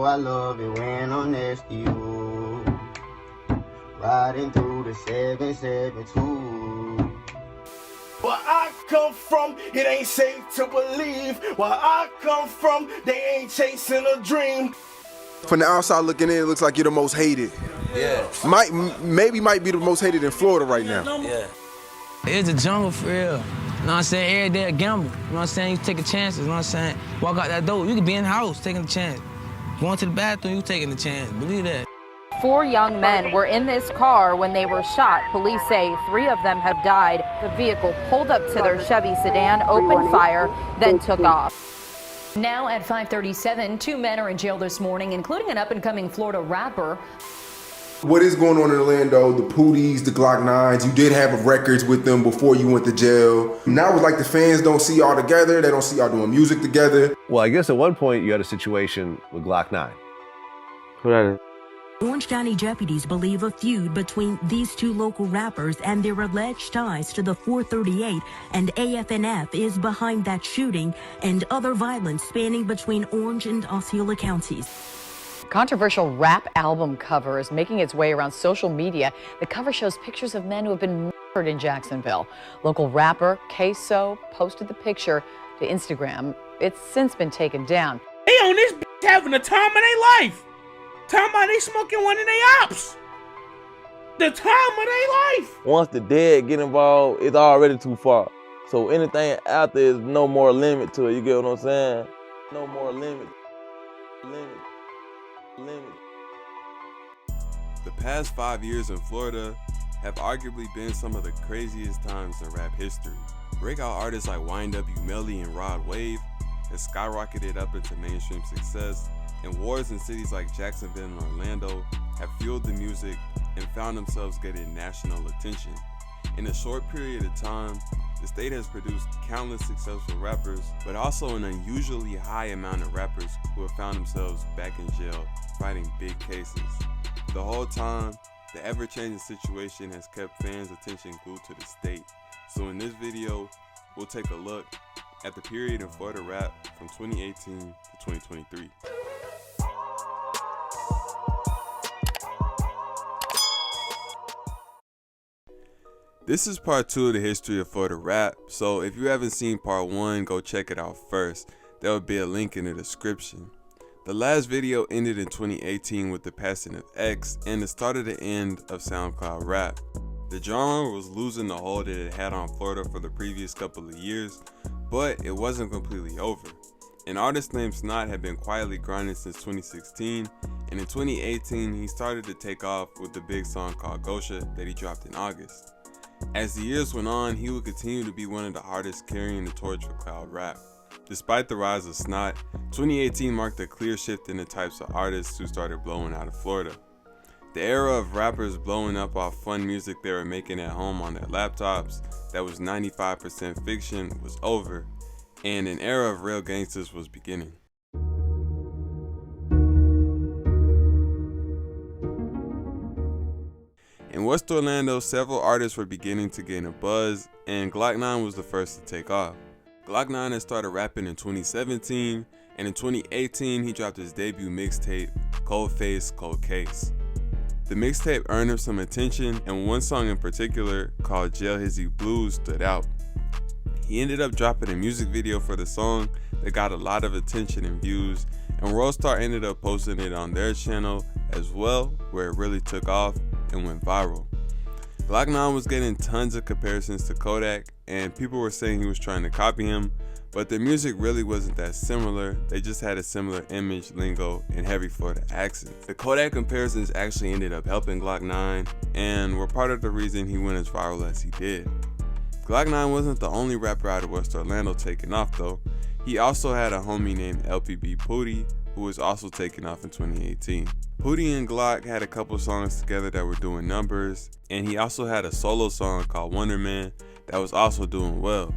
I love it when I'm next to you. Riding through the 772. Where I come from, it ain't safe to believe. Where I come from, they ain't chasing a dream. From the outside looking in, it looks like you're the most hated. Yeah. Maybe might be the most hated in Florida right now. Yeah. It's a jungle for real. You know what I'm saying? Every day a gamble. You know what I'm saying? You taking chances, you know what I'm saying? Walk out that door, you could be in the house taking a chance. Going to the bathroom, you taking a chance. Believe that. 4 young men were in this car when they were shot. Police say 3 of them have died. The vehicle pulled up to their Chevy sedan, opened fire, then took off. Now at 5:37, 2 men are in jail this morning, including an up-and-coming Florida rapper. What is going on in Orlando? The Pooties, the Glock9s, you did have records with them before you went to jail. Now it's like the fans don't see y'all together. They don't see y'all doing music together. Well, I guess at one point you had a situation with Glock9. Who that is? Orange County deputies believe a feud between these 2 local rappers and their alleged ties to the 438 and AFNF is behind that shooting and other violence spanning between Orange and Osceola counties. Controversial rap album cover is making its way around social media. The cover shows pictures of men who have been murdered in Jacksonville. Local rapper Ksoo posted the picture to Instagram. It's since been taken down. They on this having the time of their life. Talking about they smoking one of their ops. The time of their life. Once the dead get involved, it's already too far. So anything after is no more limit to it. You get what I'm saying? No more limit. The past 5 years in Florida have arguably been some of the craziest times in rap history. Breakout artists like YNW Melly and Rod Wave have skyrocketed up into mainstream success, and wars in cities like Jacksonville and Orlando have fueled the music and found themselves getting national attention. In a short period of time, the state has produced countless successful rappers, but also an unusually high amount of rappers who have found themselves back in jail fighting big cases. The whole time, the ever-changing situation has kept fans' attention glued to the state. So in this video, we'll take a look at the period in Florida rap from 2018 to 2023. This is part 2 of the history of Florida rap, so if you haven't seen part 1, go check it out first. There will be a link in the description. The last video ended in 2018 with the passing of X and the start of the end of SoundCloud rap. The genre was losing the hold that it had on Florida for the previous couple of years, but it wasn't completely over. An artist named Snot had been quietly grinding since 2016, and in 2018 he started to take off with the big song called Gosha that he dropped in August. As the years went on, he would continue to be one of the artists carrying the torch for cloud rap. Despite the rise of Snot, 2018 marked a clear shift in the types of artists who started blowing out of Florida. The era of rappers blowing up off fun music they were making at home on their laptops that was 95% fiction was over, and an era of real gangsters was beginning. In West Orlando, several artists were beginning to gain a buzz, and Glock9 was the first to take off. Glock9 had started rapping in 2017, and in 2018 he dropped his debut mixtape, Cold Face, Cold Case. The mixtape earned him some attention, and one song in particular, called Jail Hizzy Blues, stood out. He ended up dropping a music video for the song that got a lot of attention and views, and Worldstar ended up posting it on their channel as well, where it really took off and went viral. Glock9 was getting tons of comparisons to Kodak, and people were saying he was trying to copy him, but their music really wasn't that similar. They just had a similar image, lingo, and heavy Florida accents. The Kodak comparisons actually ended up helping Glock9 and were part of the reason he went as viral as he did. Glock9 wasn't the only rapper out of West Orlando taking off though. He also had a homie named LPB Pootie, who was also taking off in 2018. Pootie and Glock had a couple songs together that were doing numbers, and he also had a solo song called Wonder Man that was also doing well.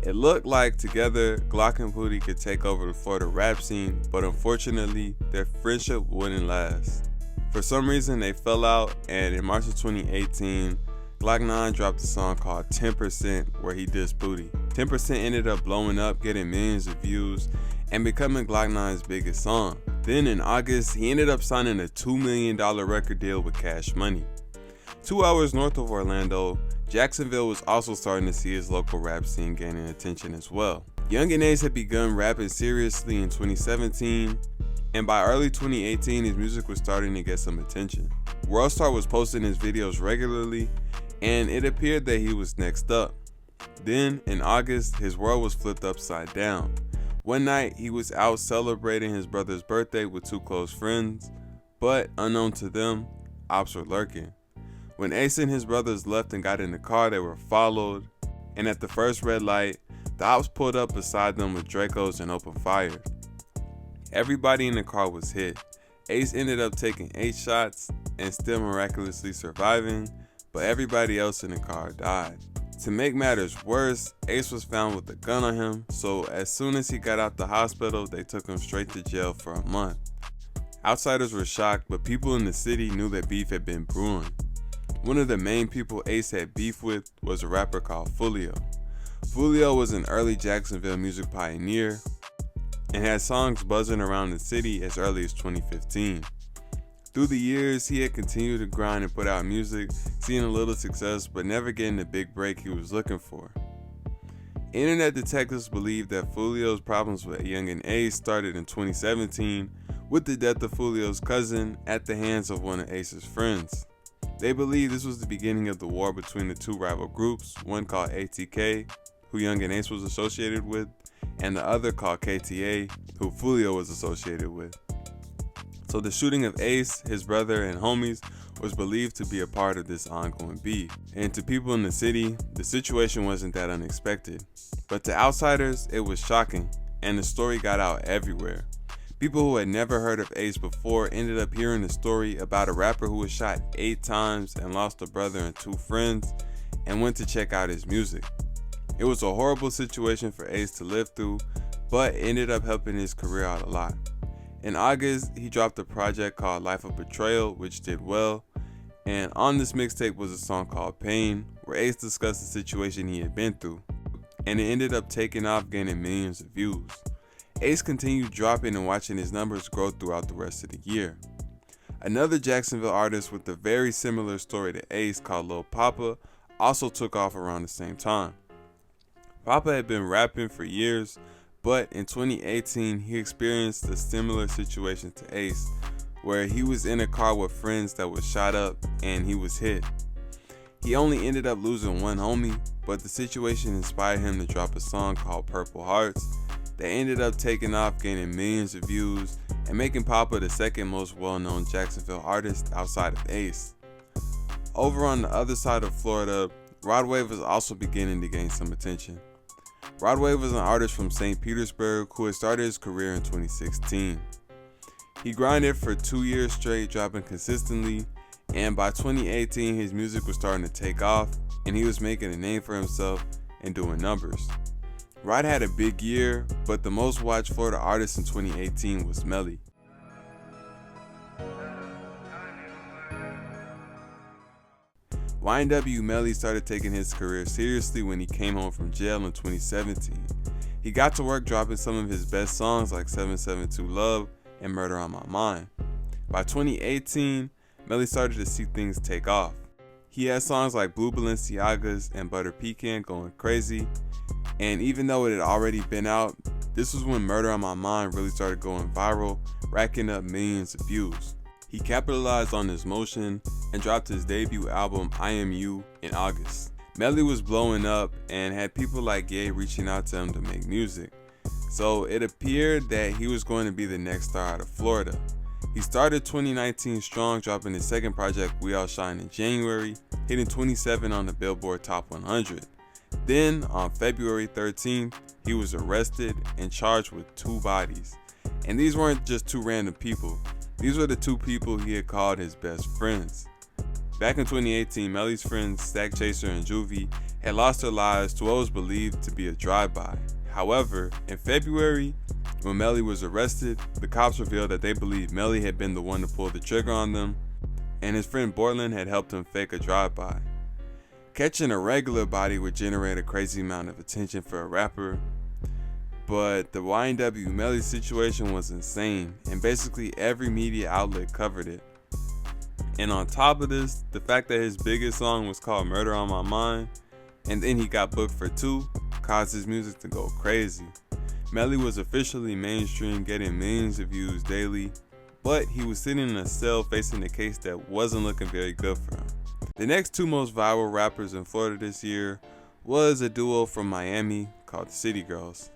It looked like together Glock and Pootie could take over the Florida rap scene, but unfortunately their friendship wouldn't last. For some reason they fell out, and in March of 2018 Glock9 dropped a song called 10% where he dissed Pootie. 10% ended up blowing up, getting millions of views, and becoming Glock9's biggest song. Then in August, he ended up signing a $2 million record deal with Cash Money. 2 hours north of Orlando, Jacksonville was also starting to see his local rap scene gaining attention as well. Yungeen Ace had begun rapping seriously in 2017, and by early 2018, his music was starting to get some attention. Worldstar was posting his videos regularly, and it appeared that he was next up. Then, in August, his world was flipped upside down. One night, he was out celebrating his brother's birthday with 2 close friends, but unknown to them, ops were lurking. When Ace and his brothers left and got in the car, they were followed, and at the first red light, the ops pulled up beside them with Dracos and opened fire. Everybody in the car was hit. Ace ended up taking 8 shots and still miraculously surviving, but everybody else in the car died. To make matters worse, Ace was found with a gun on him, so as soon as he got out the hospital, they took him straight to jail for a month. Outsiders were shocked, but people in the city knew that beef had been brewing. One of the main people Ace had beef with was a rapper called Foolio. Foolio was an early Jacksonville music pioneer and had songs buzzing around the city as early as 2015. Through the years, he had continued to grind and put out music, seeing a little success but never getting the big break he was looking for. Internet detectives believe that Foolio's problems with Yungeen Ace started in 2017 with the death of Foolio's cousin at the hands of one of Ace's friends. They believe this was the beginning of the war between the 2 rival groups, one called ATK, who Yungeen Ace was associated with, and the other called KTA, who Foolio was associated with. So the shooting of Ace, his brother, and homies was believed to be a part of this ongoing beef. And to people in the city, the situation wasn't that unexpected. But to outsiders, it was shocking, and the story got out everywhere. People who had never heard of Ace before ended up hearing the story about a rapper who was shot 8 times and lost a brother and 2 friends, and went to check out his music. It was a horrible situation for Ace to live through, but ended up helping his career out a lot. In August, he dropped a project called Life of Betrayal, which did well, and on this mixtape was a song called Pain, where Ace discussed the situation he had been through, and it ended up taking off, gaining millions of views. Ace continued dropping and watching his numbers grow throughout the rest of the year. Another Jacksonville artist with a very similar story to Ace, called Lil Papa, also took off around the same time. Papa had been rapping for years, but in 2018 he experienced a similar situation to Ace, where he was in a car with friends that was shot up and he was hit. He only ended up losing one homie, but the situation inspired him to drop a song called Purple Hearts that ended up taking off, gaining millions of views and making Papa the second most well-known Jacksonville artist outside of Ace. Over on the other side of Florida, Rod Wave was also beginning to gain some attention. Rod Wave was an artist from St. Petersburg who had started his career in 2016. He grinded for 2 years straight, dropping consistently, and by 2018 his music was starting to take off and he was making a name for himself and doing numbers. Rod had a big year, but the most watched Florida artist in 2018 was Melly. YNW Melly started taking his career seriously when he came home from jail in 2017. He got to work dropping some of his best songs like 772 Love and Murder on My Mind. By 2018, Melly started to see things take off. He had songs like Blue Balenciagas and Butter Pecan going crazy, and even though it had already been out, this was when Murder on My Mind really started going viral, racking up millions of views. He capitalized on this motion and dropped his debut album I Am You in August. Melly was blowing up and had people like Ye reaching out to him to make music, so it appeared that he was going to be the next star out of Florida. He started 2019 strong, dropping his second project We All Shine in January, hitting 27 on the Billboard Top 100. Then on February 13th, he was arrested and charged with 2 bodies. And these weren't just 2 random people. These were the 2 people he had called his best friends. Back in 2018, Melly's friends Stack Chaser and Juvie had lost their lives to what was believed to be a drive-by. However, in February, when Melly was arrested, the cops revealed that they believed Melly had been the one to pull the trigger on them, and his friend Borland had helped him fake a drive-by. Catching a regular body would generate a crazy amount of attention for a rapper, but the YNW Melly situation was insane, and basically every media outlet covered it. And on top of this, the fact that his biggest song was called Murder on My Mind, and then he got booked for 2, caused his music to go crazy. Melly was officially mainstream, getting millions of views daily, but he was sitting in a cell facing a case that wasn't looking very good for him. The next 2 most viral rappers in Florida this year was a duo from Miami called the City Girls.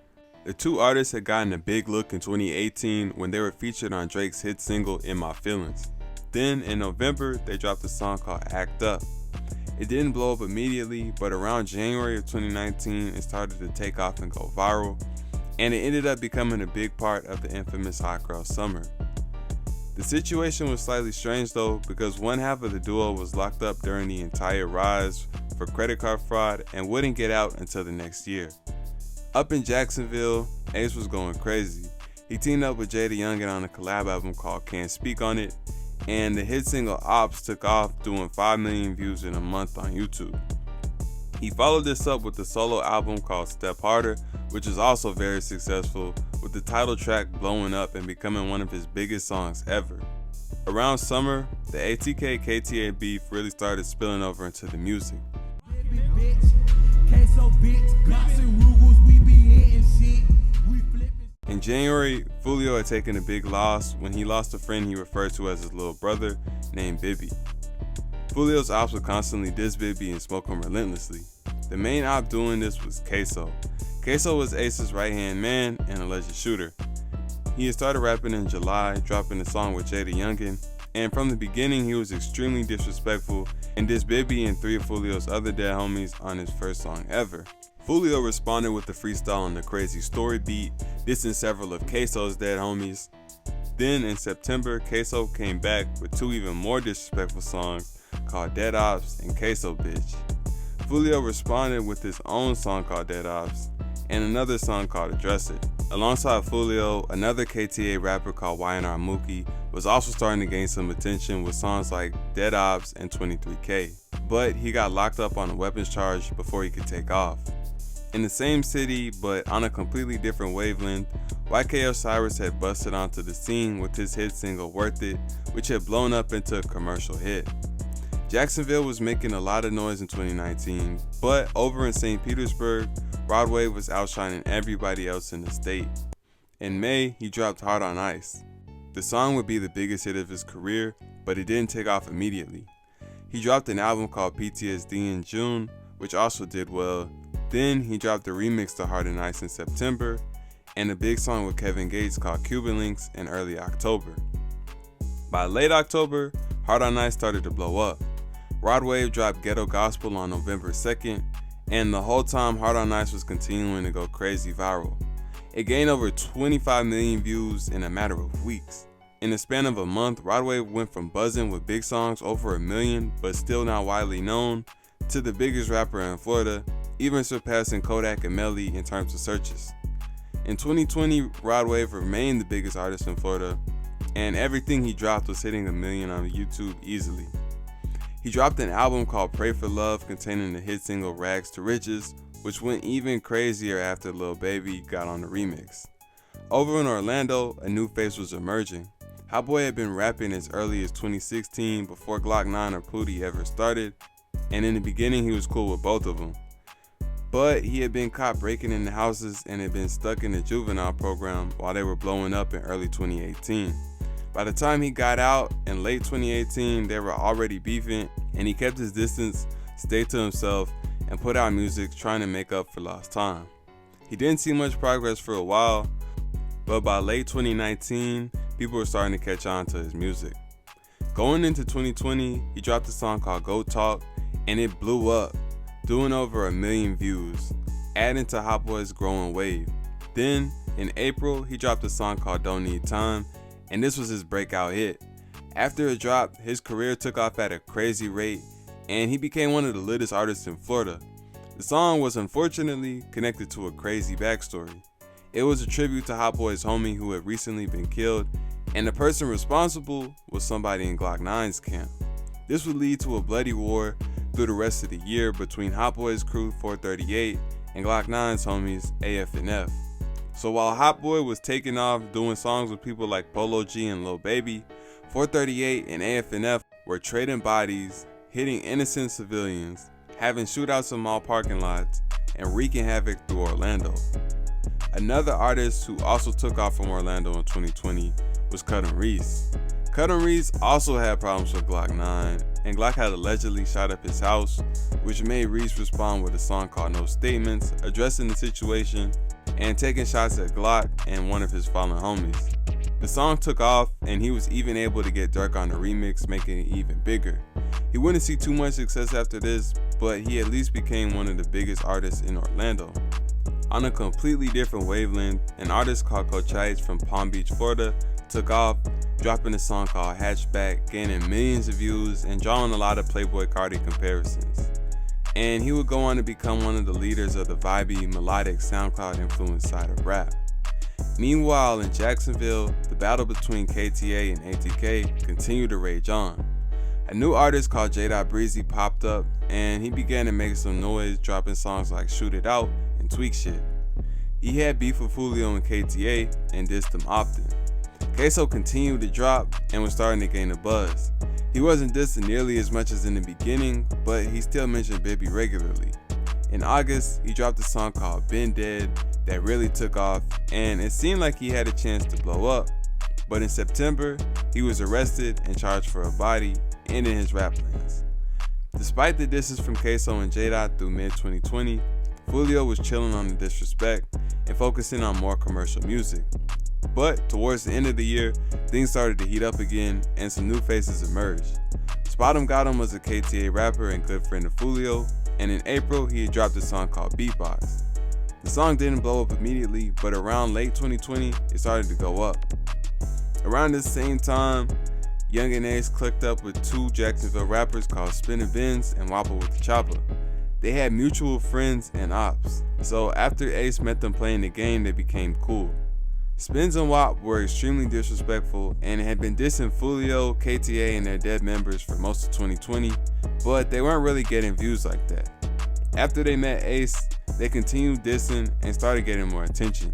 The 2 artists had gotten a big look in 2018 when they were featured on Drake's hit single In My Feelings. Then in November, they dropped a song called Act Up. It didn't blow up immediately, but around January of 2019, it started to take off and go viral, and it ended up becoming a big part of the infamous Hot Girl Summer. The situation was slightly strange though, because one half of the duo was locked up during the entire rise for credit card fraud and wouldn't get out until the next year. Up in Jacksonville, Ace was going crazy. He teamed up with Yungeen on a collab album called Can't Speak on It, and the hit single Ops took off, doing 5 million views in a month on YouTube. He followed this up with a solo album called Step Harder, which is also very successful, with the title track blowing up and becoming one of his biggest songs ever. Around summer, the ATK-KTA beef really started spilling over into the music. In January, Foolio had taken a big loss when he lost a friend he referred to as his little brother named Bibby. Foolio's ops would constantly diss Bibby and smoke him relentlessly. The main op doing this was Ksoo. Ksoo was Ace's right-hand man and alleged shooter. He had started rapping in July, dropping a song with Yungeen, and from the beginning he was extremely disrespectful and dissed Bibby and 3 of Foolio's other dead homies on his first song ever. Foolio responded with the freestyle on the Crazy Story beat, dissing several of Ksoo's dead homies. Then in September, Ksoo came back with 2 even more disrespectful songs called Dead Ops and Ksoo Bitch. Foolio responded with his own song called Dead Ops and another song called Address It. Alongside Foolio, another KTA rapper called YNW was also starting to gain some attention with songs like Dead Ops and 23K, but he got locked up on a weapons charge before he could take off. In the same city, but on a completely different wavelength, YK Osiris had busted onto the scene with his hit single Worth It, which had blown up into a commercial hit. Jacksonville was making a lot of noise in 2019, but over in St. Petersburg, Rod Wave was outshining everybody else in the state. In May, he dropped Hard on Ice. The song would be the biggest hit of his career, but it didn't take off immediately. He dropped an album called PTSD in June, which also did well. Then he dropped a remix to Hard on Ice in September, and a big song with Kevin Gates called Cuban Links in early October. By late October, Hard on Ice started to blow up. Rod Wave dropped Ghetto Gospel on November 2nd, and the whole time Hard on Ice was continuing to go crazy viral. It gained over 25 million views in a matter of weeks. In the span of a month, Rod Wave went from buzzing with big songs over 1 million, but still not widely known, to the biggest rapper in Florida, even surpassing Kodak and Melly in terms of searches. In 2020, Rod Wave remained the biggest artist in Florida, and everything he dropped was hitting 1 million on YouTube easily. He dropped an album called Pray for Love containing the hit single Rags to Riches, which went even crazier after Lil Baby got on the remix. Over in Orlando, a new face was emerging. Hotboii had been rapping as early as 2016 before glokknine or Pootie ever started, and in the beginning he was cool with both of them. But he had been caught breaking into houses and had been stuck in the juvenile program while they were blowing up in early 2018. By the time he got out in late 2018, they were already beefing, and he kept his distance, stayed to himself, and put out music trying to make up for lost time. He didn't see much progress for a while, but by late 2019, people were starting to catch on to his music. Going into 2020, he dropped a song called Go Talk, and it blew up, doing over 1 million views, adding to Hotboii's growing wave. Then, in April, he dropped a song called Don't Need Time, and this was his breakout hit. After it dropped, his career took off at a crazy rate, and he became one of the littest artists in Florida. The song was unfortunately connected to a crazy backstory. It was a tribute to Hotboii's homie who had recently been killed, and the person responsible was somebody in glokknine's camp. This would lead to a bloody war through the rest of the year between Hotboii's crew 438 and glokknine's homies AF and F. So while Hotboii was taking off doing songs with people like Polo G and Lil Baby, 438 and AFNF were trading bodies, hitting innocent civilians, having shootouts in mall parking lots, and wreaking havoc through Orlando. Another artist who also took off from Orlando in 2020 was Cuttin Reese. Cuttin Reese also had problems with glokknine, and Glock had allegedly shot up his house, which made Reese respond with a song called No Statements, addressing the situation and taking shots at Glock and one of his fallen homies. The song took off, and he was even able to get Durk on the remix, making it even bigger. He wouldn't see too much success after this, but he at least became one of the biggest artists in Orlando. On a completely different wavelength, an artist called Cochise from Palm Beach, Florida, took off, dropping a song called Hatchback, gaining millions of views and drawing a lot of Playboi Carti comparisons. And he would go on to become one of the leaders of the vibey, melodic, SoundCloud-influenced side of rap. Meanwhile, in Jacksonville, the battle between KTA and ATK continued to rage on. A new artist called Dot Breezy popped up, and he began to make some noise, dropping songs like Shoot It Out and Tweak Shit. He had beef with Foolio and KTA and dissed them often. Ksoo continued to drop and was starting to gain a buzz. He wasn't dissing nearly as much as in the beginning, but he still mentioned Bibby regularly. In August, he dropped a song called Been Dead that really took off, and it seemed like he had a chance to blow up. But in September, he was arrested and charged for a body, ending his rap plans. Despite the disses from Ksoo and Dot through mid-2020, Foolio was chilling on the disrespect and focusing on more commercial music. But towards the end of the year, things started to heat up again and some new faces emerged. Spot 'em Got 'em was a KTA rapper and good friend of Foolio, and in April he had dropped a song called Beatbox. The song didn't blow up immediately, but around late 2020 it started to go up. Around this same time, Yungeen Ace clicked up with two Jacksonville rappers called spinabenz and Wappa with the Chopper. They had mutual friends and ops, so after Ace met them playing the game, they became cool. Spins and Wap were extremely disrespectful and had been dissing Foolio, KTA, and their dead members for most of 2020, but they weren't really getting views like that. After they met Ace, they continued dissing and started getting more attention.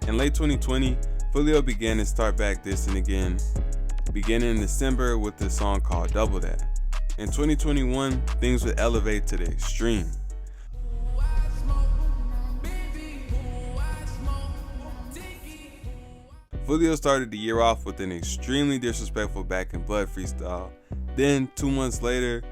In late 2020, Foolio began to start back dissing again, beginning in December with the song called Double That. In 2021, things would elevate to the extreme. Foolio started the year off with an extremely disrespectful Back in Blood freestyle. Then, 2 months later,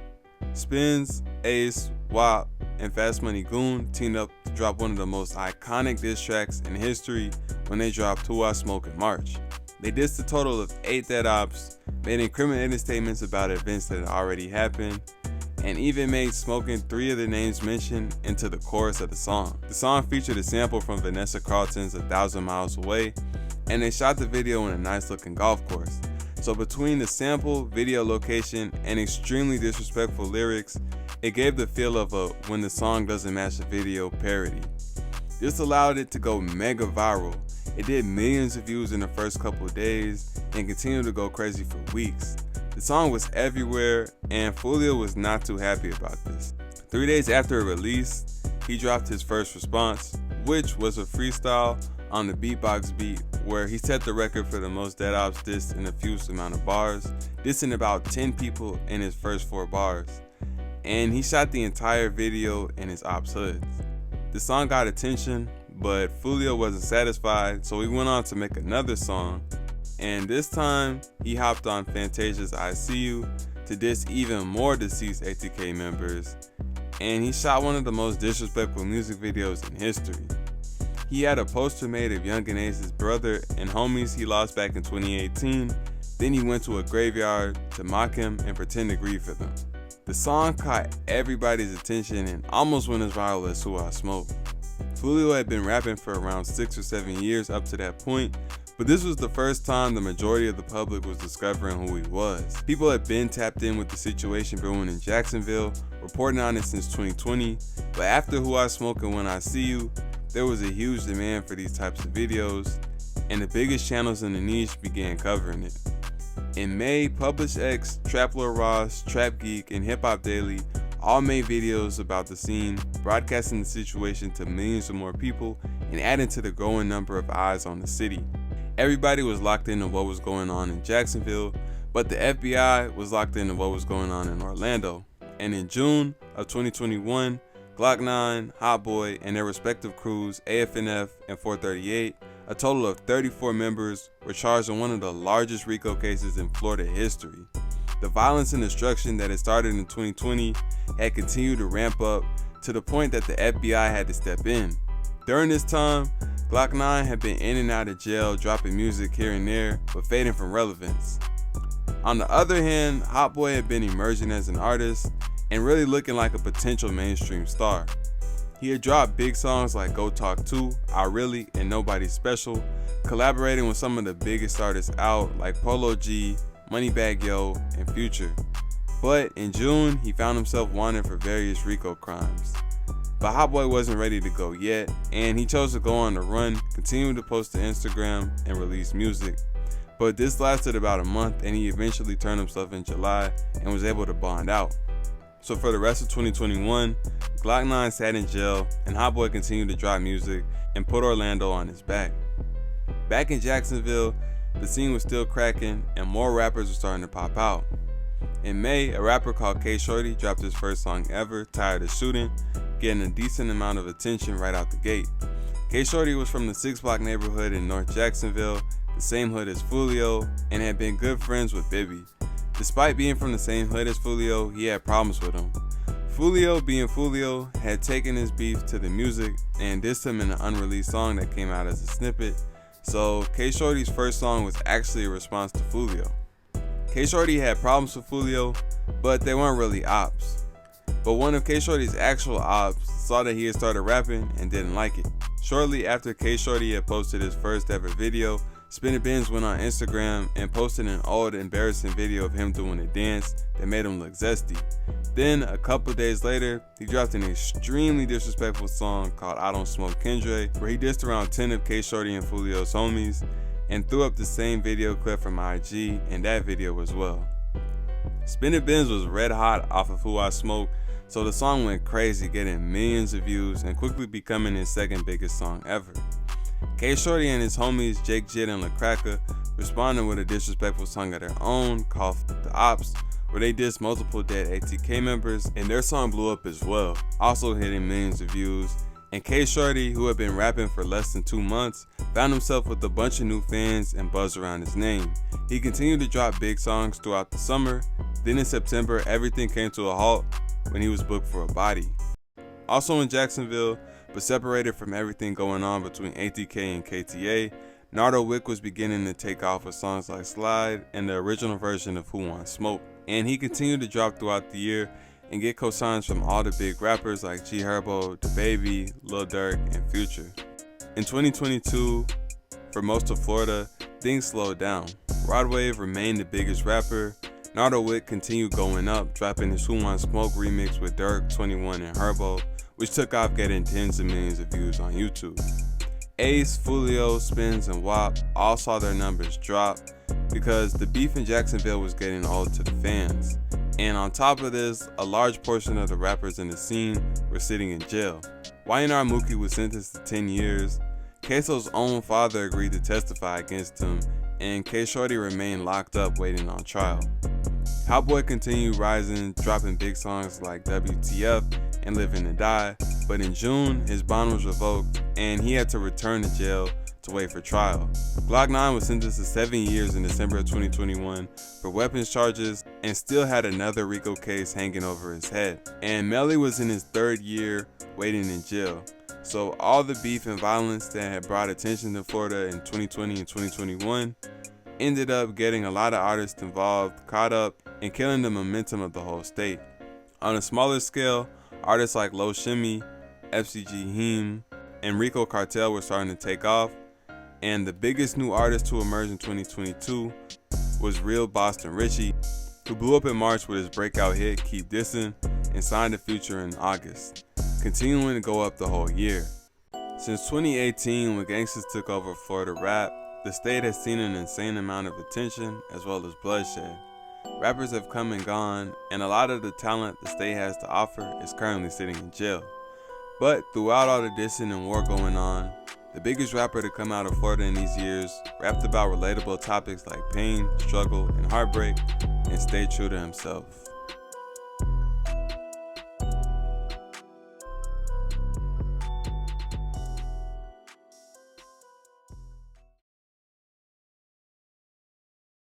Spins, Ace, Wap, and Fast Money Goon teamed up to drop one of the most iconic diss tracks in history when they dropped Who I Smoke in March. They dissed a total of 8 dead ops, made incriminating statements about events that had already happened, and even made smoking 3 of the names mentioned into the chorus of the song. The song featured a sample from Vanessa Carlton's 1,000 Miles Away, and they shot the video in a nice looking golf course. So between the sample, video location, and extremely disrespectful lyrics, it gave the feel of a when the song doesn't match the video parody. This allowed it to go mega viral. It did millions of views in the first couple of days and continued to go crazy for weeks. The song was everywhere, and Foolio was not too happy about this. 3 days after it released, he dropped his first response, which was a freestyle on the beatbox beat where he set the record for the most dead ops dissed in a fewest amount of bars, dissing about 10 people in his first 4 bars. And he shot the entire video in his ops hoods. The song got attention, but Foolio wasn't satisfied, so he went on to make another song, and this time he hopped on Fantasia's I See You to diss even more deceased ATK members, and he shot one of the most disrespectful music videos in history. He had a poster made of Yungeen Ace's brother and homies he lost back in 2018, then he went to a graveyard to mock him and pretend to grieve for them. The song caught everybody's attention and almost went as viral as Who I Smoke. Foolio had been rapping for around 6 or 7 years up to that point, but this was the first time the majority of the public was discovering who he was. People had been tapped in with the situation brewing in Jacksonville, reporting on it since 2020, but after Who I Smoke and When I See You, there was a huge demand for these types of videos, and the biggest channels in the niche began covering it. In May, Publish X, Trap Lord Ross, Trap Geek, and Hip Hop Daily all made videos about the scene, broadcasting the situation to millions of more people and adding to the growing number of eyes on the city. Everybody was locked into what was going on in Jacksonville, but the FBI was locked into what was going on in Orlando. And in June of 2021, glokknine, Hotboii, and their respective crews, AFNF and 438, a total of 34 members, were charged in one of the largest RICO cases in Florida history. The violence and destruction that had started in 2020 had continued to ramp up to the point that the FBI had to step in. During this time, glokknine had been in and out of jail, dropping music here and there, but fading from relevance. On the other hand, Hotboii had been emerging as an artist and really looking like a potential mainstream star. He had dropped big songs like Go Talk 2, I Really, and Nobody Special, collaborating with some of the biggest artists out like Polo G, Moneybagg Yo, and Future. But in June, he found himself wanted for various RICO crimes. But Hotboii wasn't ready to go yet, and he chose to go on the run, continuing to post to Instagram and release music. But this lasted about a month, and he eventually turned himself in July and was able to bond out. So for the rest of 2021, glokknine sat in jail, and Hotboii continued to drop music and put Orlando on his back. Back in Jacksonville, the scene was still cracking, and more rappers were starting to pop out. In May, a rapper called Kshordy dropped his first song ever, Tired of Shooting, getting a decent amount of attention right out the gate. Kshordy was from the 6 Block neighborhood in North Jacksonville, the same hood as Foolio, and had been good friends with Bibby. Despite being from the same hood as Foolio, he had problems with him. Foolio, being Foolio, had taken his beef to the music and dissed him in an unreleased song that came out as a snippet, so Kshordy's first song was actually a response to Foolio. Kshordy had problems with Foolio, but they weren't really ops. But one of Kshordy's actual ops saw that he had started rapping and didn't like it. Shortly after Kshordy had posted his first ever video, spinabenz went on Instagram and posted an old embarrassing video of him doing a dance that made him look zesty. Then a couple days later, he dropped an extremely disrespectful song called I Don't Smoke Kendra, where he dissed around 10 of Kshordy and Foolio's homies and threw up the same video clip from IG in that video as well. Spinabenz was red hot off of Who I Smoke, so the song went crazy, getting millions of views and quickly becoming his second biggest song ever. Kshordy and his homies Jake Jit and LaCracker responded with a disrespectful song of their own called F the Ops, where they dissed multiple dead ATK members, and their song blew up as well, also hitting millions of views. And Kshordy, who had been rapping for less than 2 months, found himself with a bunch of new fans and buzz around his name. He continued to drop big songs throughout the summer. Then in September, everything came to a halt when he was booked for a body. Also in Jacksonville, but separated from everything going on between ATK and KTA, Nardo Wick was beginning to take off with songs like Slide and the original version of Who Wants Smoke. And he continued to drop throughout the year and get cosigns from all the big rappers like G Herbo, DaBaby, Lil Durk, and Future. In 2022, for most of Florida, things slowed down. Rod Wave remained the biggest rapper. Nardo Wick continued going up, dropping his Who Wants Smoke remix with Durk, 21, and Herbo, which took off, getting tens of millions of views on YouTube. Ace, Foolio, Spins, and WAP all saw their numbers drop because the beef in Jacksonville was getting old to the fans. And on top of this, a large portion of the rappers in the scene were sitting in jail. YNR Mookie was sentenced to 10 years. Ksoo's own father agreed to testify against him, and Kshordy remained locked up waiting on trial. Hotboii continued rising, dropping big songs like WTF and Living to Die, but in June, his bond was revoked and he had to return to jail to wait for trial. glokknine was sentenced to 7 years in December of 2021 for weapons charges and still had another RICO case hanging over his head. And Melly was in his 3rd year waiting in jail. So all the beef and violence that had brought attention to Florida in 2020 and 2021 ended up getting a lot of artists involved, caught up, and killing the momentum of the whole state. On a smaller scale, artists like Low Shimmy, FCG Heem, and Rico Cartel were starting to take off, and the biggest new artist to emerge in 2022 was Real Boston Richie, who blew up in March with his breakout hit Keep Dissin' and signed to Future in August, continuing to go up the whole year. Since 2018, when gangsters took over Florida rap, the state has seen an insane amount of attention as well as bloodshed. Rappers have come and gone, and a lot of the talent the state has to offer is currently sitting in jail. But throughout all the dissing and war going on, The biggest rapper to come out of Florida in these years, rapped about relatable topics like pain, struggle, and heartbreak, and stayed true to himself.